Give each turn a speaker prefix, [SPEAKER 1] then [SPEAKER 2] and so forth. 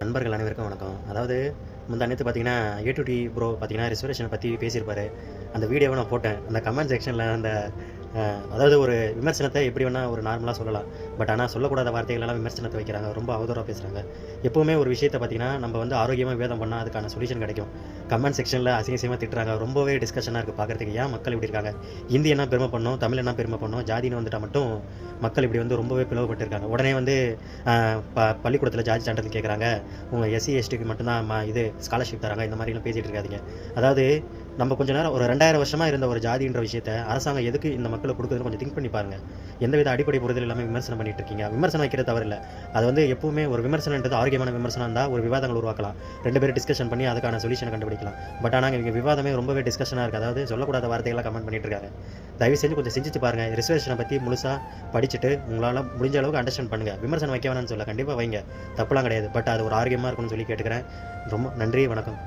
[SPEAKER 1] நண்பர்கள் அனைவருக்கும் வணக்கம். அதாவது முந்தா நேத்து பார்த்தீங்கன்னா, ஏ டூ டி ப்ரோ பார்த்தீங்கன்னா, ரிசர்வேஷன பத்தி பேசியிருப்பாரு. அந்த வீடியோவ நான் போட்டேன். அந்த கமெண்ட் செக்ஷன்ல அந்த அ அதாவது ஒரு விமர்சனத்த எப்படி வேணா ஒரு நார்மலா சொல்லலாம். பட் ஆனா சொல்லக்கூடாத வார்த்தைகளெல்லாம் விமர்சனத்த வைக்கிறாங்க. ரொம்ப அவதூறா பேசுறாங்க. எப்பவுமே ஒரு விஷயத்த பார்த்தீங்கன்னா, நம்ம வந்து ஆரோக்கியமா விவாதம் பண்ணா அதுக்கான சொல்யூஷன் கிடைக்கும். கமெண்ட் செக்ஷன்ல அசிங்கமா திட்டுறாங்க. ரொம்பவே டிஸ்கஷனா இருக்கு பார்க்கறதுக்கு. ஏன் மக்கள் இப்படி இருக்காங்க? ஹிந்தி என்ன பெருமை பண்ணணும், தமிழ் என்ன பெருமை பண்ணணும், ஜாதின்னு வந்துட்டா மட்டும் மக்கள் இப்படி வந்து ரொம்பவே பிளவுபட்டிருக்காங்க. உடனே வந்து அ பள்ளிக்கூடத்தில ஜாதி சான்றிதழ் கேட்குறாங்க. உங்க எஸ்சி, எஸ்டிக்கு மட்டும் தான் இது ஸ்காலர்ஷிப் தராங்க. இந்த மாரிலாம் பேசிட்டு இருக்காதீங்க. அதாவது நம்ம கொஞ்ச நேரம் ஒரு 2000 வருஷமா இருந்த ஒரு ஜாதின்ற விஷயத்த அரசாங்கம் எதுக்கு இந்த மக்களுக்கு குடுக்குதுன்னு கொஞ்சம் திங்க் பண்ணி பாருங்க. எந்தவித அடிப்படை புரிதல் இல்லாம விமர்சனம் பண்ணிட்டு இருக்கீங்க. விமர்சனம் வைக்கிறது தவறு இல்ல. அது வந்து எப்பவுமே ஒரு விமர்சனம்ன்றது ஆரோக்கியமான விமர்சனம் இருந்தா ஒரு விவாதங்கள் உருவாக்கலாம். 2 பேரும் டிஸ்கஷன் பண்ணி அதுக்கான சொல்யூஷன கண்டுபிடிக்கலாம். பட் ஆனா இங்க விவாதமே ரொம்பவே டிஸ்கஷனா இருக்கு. அதாவது சொல்லக்கூடாத வார்த்தைகள கமெண்ட் பண்ணிட்டு இருக்காங்க. தயவு செஞ்சு கொஞ்சம் சிந்திச்சு பாருங்க. ரிசர்வேஷன பத்தி முழுசா படிச்சுட்டு உங்களால முடிஞ்ச அளவுக்கு அண்டர்ஸ்டாண்ட் பண்ணுங்க. விமர்சனம் வைக்க வேணாம்னு சொல்லல. கண்டிப்பா வைங்க. தப்புலாம் கிடையாது. பட் அது ஒரு ஆரோக்கியமா இருக்கணும்னு சொல்லி கேட்டுக்கிறேன். ரொம்ப நன்றி. வணக்கம்.